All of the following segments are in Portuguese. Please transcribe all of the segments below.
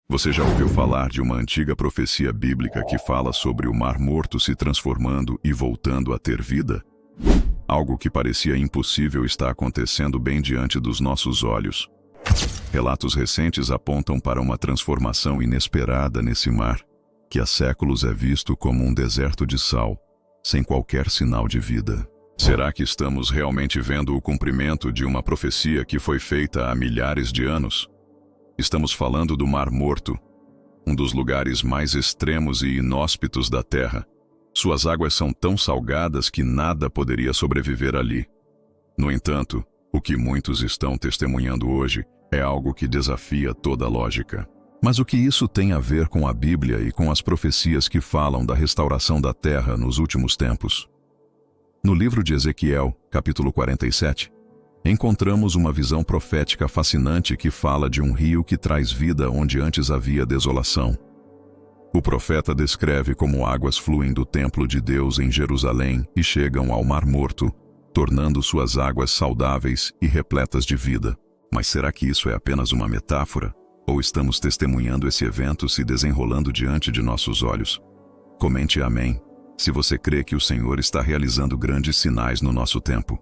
Você já ouviu falar de uma antiga profecia bíblica que fala sobre o Mar Morto se transformando e voltando a ter vida? Algo que parecia impossível está acontecendo bem diante dos nossos olhos. Relatos recentes apontam para uma transformação inesperada nesse mar, que há séculos é visto como um deserto de sal, sem qualquer sinal de vida. Será que estamos realmente vendo o cumprimento de uma profecia que foi feita há milhares de anos? Estamos falando do Mar Morto, um dos lugares mais extremos e inóspitos da Terra. Suas águas são tão salgadas que nada poderia sobreviver ali. No entanto, o que muitos estão testemunhando hoje é algo que desafia toda lógica. Mas o que isso tem a ver com a Bíblia e com as profecias que falam da restauração da Terra nos últimos tempos? No livro de Ezequiel, capítulo 47, encontramos uma visão profética fascinante que fala de um rio que traz vida onde antes havia desolação. O profeta descreve como águas fluem do templo de Deus em Jerusalém e chegam ao Mar Morto, tornando suas águas saudáveis e repletas de vida. Mas será que isso é apenas uma metáfora? Ou estamos testemunhando esse evento se desenrolando diante de nossos olhos? Comente amém, se você crê que o Senhor está realizando grandes sinais no nosso tempo.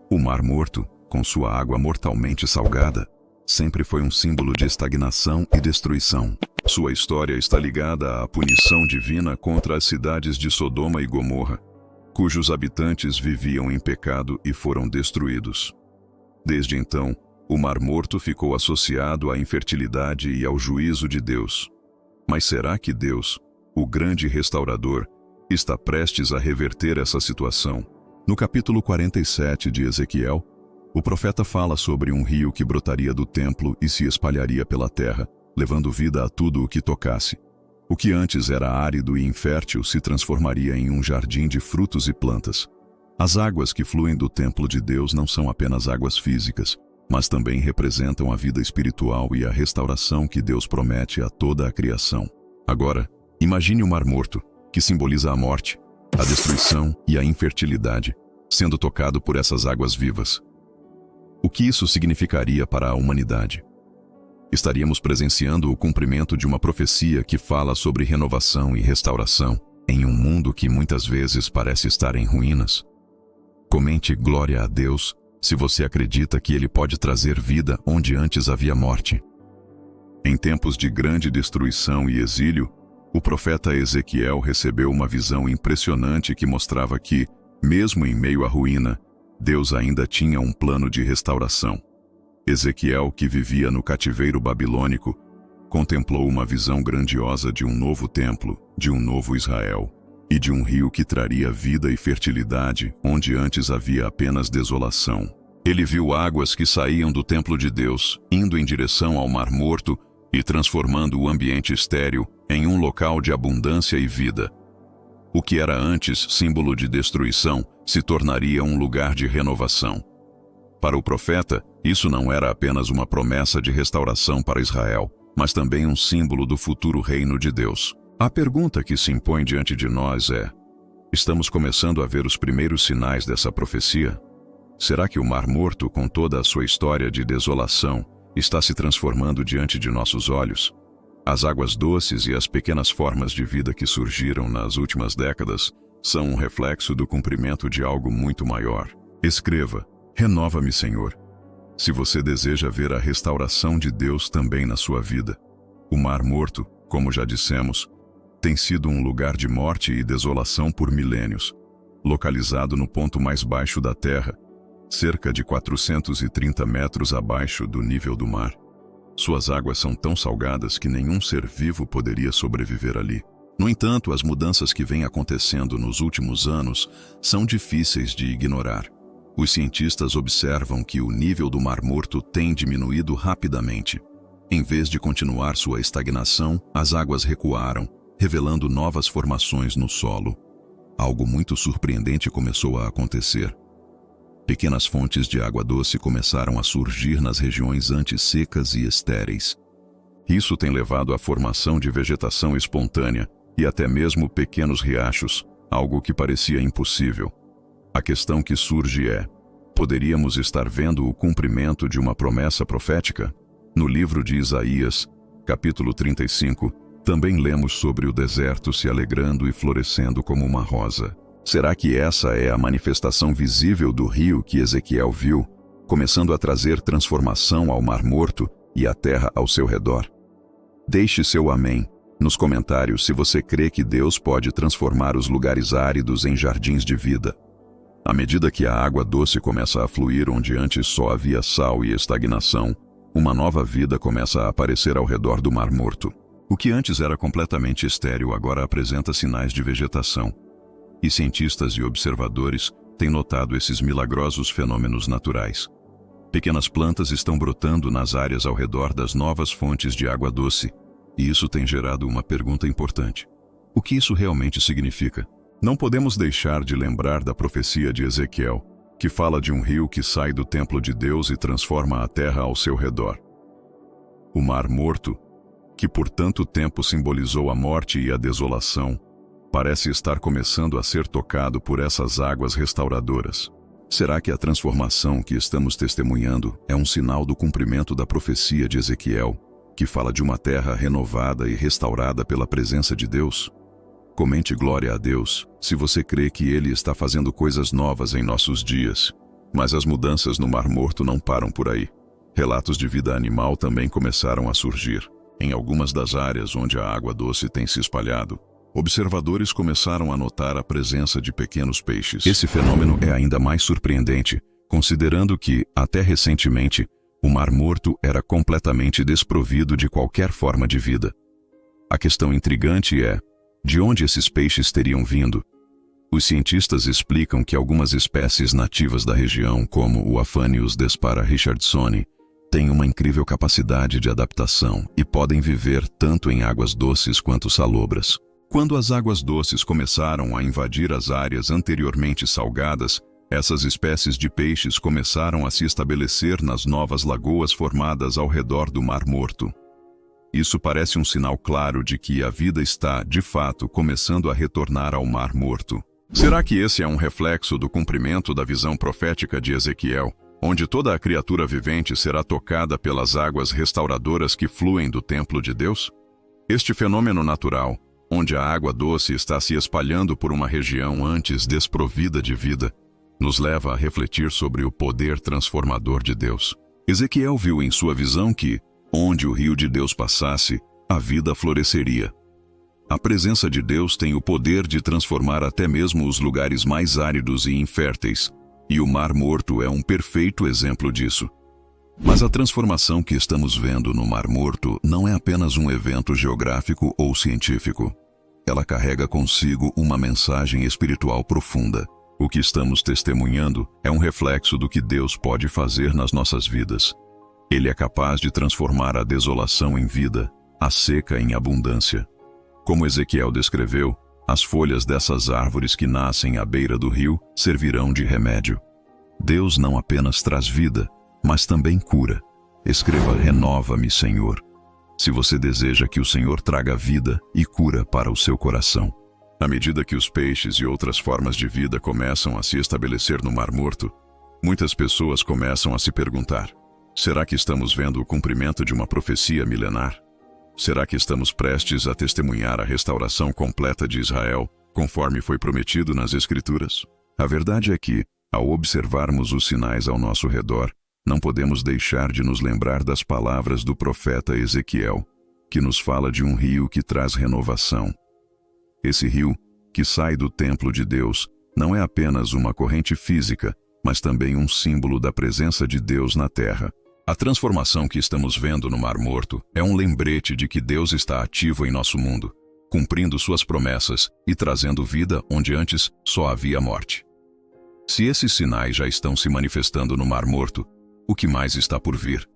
O Mar Morto, com sua água mortalmente salgada, sempre foi um símbolo de estagnação e destruição. Sua história está ligada à punição divina contra as cidades de Sodoma e Gomorra, cujos habitantes viviam em pecado e foram destruídos. Desde então, o Mar Morto ficou associado à infertilidade e ao juízo de Deus. Mas será que Deus, o grande restaurador, está prestes a reverter essa situação? No capítulo 47 de Ezequiel, o profeta fala sobre um rio que brotaria do templo e se espalharia pela terra, levando vida a tudo o que tocasse. O que antes era árido e infértil se transformaria em um jardim de frutos e plantas. As águas que fluem do templo de Deus não são apenas águas físicas, mas também representam a vida espiritual e a restauração que Deus promete a toda a criação. Agora, imagine o Mar Morto, que simboliza a morte, a destruição e a infertilidade, sendo tocado por essas águas vivas. O que isso significaria para a humanidade? Estaríamos presenciando o cumprimento de uma profecia que fala sobre renovação e restauração em um mundo que muitas vezes parece estar em ruínas. Comente glória a Deus se você acredita que Ele pode trazer vida onde antes havia morte. Em tempos de grande destruição e exílio, o profeta Ezequiel recebeu uma visão impressionante que mostrava que, mesmo em meio à ruína, Deus ainda tinha um plano de restauração. Ezequiel, que vivia no cativeiro babilônico, contemplou uma visão grandiosa de um novo templo, de um novo Israel, e de um rio que traria vida e fertilidade onde antes havia apenas desolação. Ele viu águas que saíam do templo de Deus, indo em direção ao Mar Morto e transformando o ambiente estéril em um local de abundância e vida. O que era antes símbolo de destruição se tornaria um lugar de renovação. Para o profeta, isso não era apenas uma promessa de restauração para Israel, mas também um símbolo do futuro reino de Deus. A pergunta que se impõe diante de nós é: estamos começando a ver os primeiros sinais dessa profecia? Será que o Mar Morto, com toda a sua história de desolação, está se transformando diante de nossos olhos? As águas doces e as pequenas formas de vida que surgiram nas últimas décadas são um reflexo do cumprimento de algo muito maior. Escreva: renova-me, Senhor. Se você deseja ver a restauração de Deus também na sua vida. O Mar Morto, como já dissemos, tem sido um lugar de morte e desolação por milênios. Localizado no ponto mais baixo da Terra, cerca de 430 metros abaixo do nível do mar. Suas águas são tão salgadas que nenhum ser vivo poderia sobreviver ali. No entanto, as mudanças que vêm acontecendo nos últimos anos são difíceis de ignorar. Os cientistas observam que o nível do Mar Morto tem diminuído rapidamente. Em vez de continuar sua estagnação, as águas recuaram, revelando novas formações no solo. Algo muito surpreendente começou a acontecer. Pequenas fontes de água doce começaram a surgir nas regiões antes secas e estéreis. Isso tem levado à formação de vegetação espontânea e até mesmo pequenos riachos, algo que parecia impossível. A questão que surge é: poderíamos estar vendo o cumprimento de uma promessa profética? No livro de Isaías, capítulo 35, também lemos sobre o deserto se alegrando e florescendo como uma rosa. Será que essa é a manifestação visível do rio que Ezequiel viu, começando a trazer transformação ao Mar Morto e à terra ao seu redor? Deixe seu amém nos comentários se você crê que Deus pode transformar os lugares áridos em jardins de vida. À medida que a água doce começa a fluir onde antes só havia sal e estagnação, uma nova vida começa a aparecer ao redor do Mar Morto. O que antes era completamente estéril agora apresenta sinais de vegetação. E cientistas e observadores têm notado esses milagrosos fenômenos naturais. Pequenas plantas estão brotando nas áreas ao redor das novas fontes de água doce, e isso tem gerado uma pergunta importante. O que isso realmente significa? Não podemos deixar de lembrar da profecia de Ezequiel, que fala de um rio que sai do templo de Deus e transforma a terra ao seu redor. O Mar Morto, que por tanto tempo simbolizou a morte e a desolação, parece estar começando a ser tocado por essas águas restauradoras. Será que a transformação que estamos testemunhando é um sinal do cumprimento da profecia de Ezequiel, que fala de uma terra renovada e restaurada pela presença de Deus? Comente glória a Deus, se você crê que Ele está fazendo coisas novas em nossos dias. Mas as mudanças no Mar Morto não param por aí. Relatos de vida animal também começaram a surgir. Em algumas das áreas onde a água doce tem se espalhado, observadores começaram a notar a presença de pequenos peixes. Esse fenômeno é ainda mais surpreendente, considerando que, até recentemente, o Mar Morto era completamente desprovido de qualquer forma de vida. A questão intrigante é: de onde esses peixes teriam vindo? Os cientistas explicam que algumas espécies nativas da região, como o Aphanius despara richardsoni, têm uma incrível capacidade de adaptação e podem viver tanto em águas doces quanto salobras. Quando as águas doces começaram a invadir as áreas anteriormente salgadas, essas espécies de peixes começaram a se estabelecer nas novas lagoas formadas ao redor do Mar Morto. Isso parece um sinal claro de que a vida está, de fato, começando a retornar ao Mar Morto. Será que esse é um reflexo do cumprimento da visão profética de Ezequiel, onde toda a criatura vivente será tocada pelas águas restauradoras que fluem do templo de Deus? Este fenômeno natural, onde a água doce está se espalhando por uma região antes desprovida de vida, nos leva a refletir sobre o poder transformador de Deus. Ezequiel viu em sua visão que, onde o rio de Deus passasse, a vida floresceria. A presença de Deus tem o poder de transformar até mesmo os lugares mais áridos e inférteis, e o Mar Morto é um perfeito exemplo disso. Mas a transformação que estamos vendo no Mar Morto não é apenas um evento geográfico ou científico. Ela carrega consigo uma mensagem espiritual profunda. O que estamos testemunhando é um reflexo do que Deus pode fazer nas nossas vidas. Ele é capaz de transformar a desolação em vida, a seca em abundância. Como Ezequiel descreveu, as folhas dessas árvores que nascem à beira do rio servirão de remédio. Deus não apenas traz vida, mas também cura. Escreva: renova-me, Senhor, se você deseja que o Senhor traga vida e cura para o seu coração. À medida que os peixes e outras formas de vida começam a se estabelecer no Mar Morto, muitas pessoas começam a se perguntar: será que estamos vendo o cumprimento de uma profecia milenar? Será que estamos prestes a testemunhar a restauração completa de Israel, conforme foi prometido nas Escrituras? A verdade é que, ao observarmos os sinais ao nosso redor, não podemos deixar de nos lembrar das palavras do profeta Ezequiel, que nos fala de um rio que traz renovação. Esse rio, que sai do templo de Deus, não é apenas uma corrente física, mas também um símbolo da presença de Deus na terra. A transformação que estamos vendo no Mar Morto é um lembrete de que Deus está ativo em nosso mundo, cumprindo suas promessas e trazendo vida onde antes só havia morte. Se esses sinais já estão se manifestando no Mar Morto, o que mais está por vir?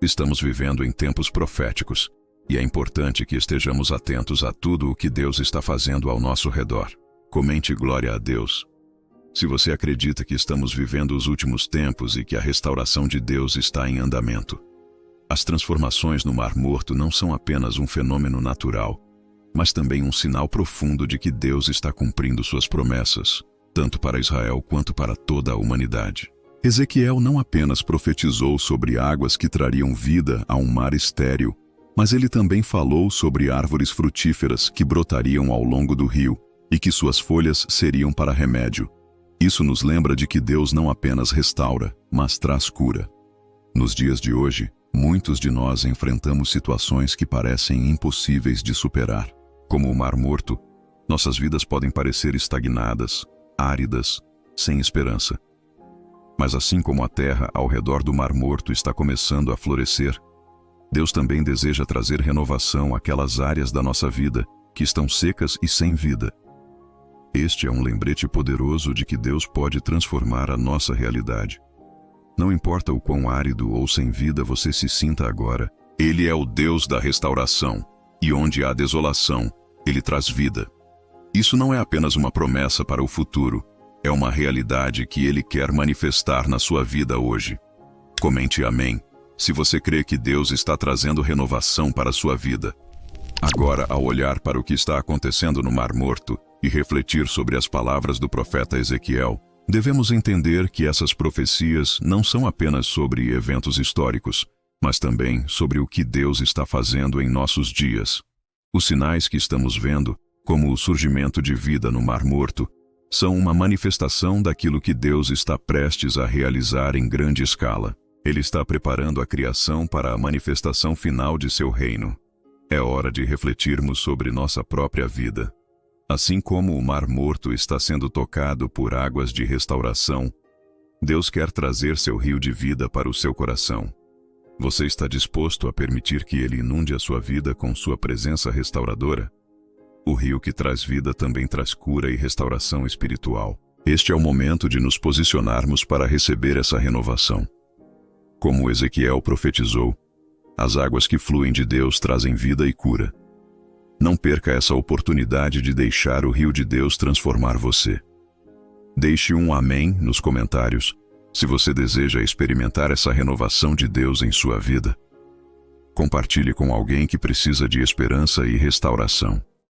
Estamos vivendo em tempos proféticos, e é importante que estejamos atentos a tudo o que Deus está fazendo ao nosso redor. Comente glória a Deus se você acredita que estamos vivendo os últimos tempos e que a restauração de Deus está em andamento. As transformações no Mar Morto não são apenas um fenômeno natural, mas também um sinal profundo de que Deus está cumprindo suas promessas, tanto para Israel quanto para toda a humanidade. Ezequiel não apenas profetizou sobre águas que trariam vida a um mar estéril, Mas ele também falou sobre árvores frutíferas que brotariam ao longo do rio e que suas folhas seriam para remédio. Isso nos lembra de que Deus não apenas restaura, mas traz cura. Nos dias de hoje, muitos de nós enfrentamos situações que parecem impossíveis de superar. Como o Mar Morto, nossas vidas podem parecer estagnadas, áridas, sem esperança. Mas assim como a terra ao redor do Mar Morto está começando a florescer, Deus também deseja trazer renovação àquelas áreas da nossa vida que estão secas e sem vida. Este é um lembrete poderoso de que Deus pode transformar a nossa realidade. Não importa o quão árido ou sem vida você se sinta agora, Ele é o Deus da restauração, e onde há desolação, Ele traz vida. Isso não é apenas uma promessa para o futuro, é uma realidade que Ele quer manifestar na sua vida hoje. Comente amém, se você crê que Deus está trazendo renovação para a sua vida. Agora, ao olhar para o que está acontecendo no Mar Morto e refletir sobre as palavras do profeta Ezequiel, devemos entender que essas profecias não são apenas sobre eventos históricos, mas também sobre o que Deus está fazendo em nossos dias. Os sinais que estamos vendo, como o surgimento de vida no Mar Morto, são uma manifestação daquilo que Deus está prestes a realizar em grande escala. Ele está preparando a criação para a manifestação final de seu reino. É hora de refletirmos sobre nossa própria vida. Assim como o Mar Morto está sendo tocado por águas de restauração, Deus quer trazer seu rio de vida para o seu coração. Você está disposto a permitir que Ele inunde a sua vida com sua presença restauradora? O rio que traz vida também traz cura e restauração espiritual. Este é o momento de nos posicionarmos para receber essa renovação. Como Ezequiel profetizou, as águas que fluem de Deus trazem vida e cura. Não perca essa oportunidade de deixar o rio de Deus transformar você. Deixe um amém nos comentários, se você deseja experimentar essa renovação de Deus em sua vida. Compartilhe com alguém que precisa de esperança e restauração.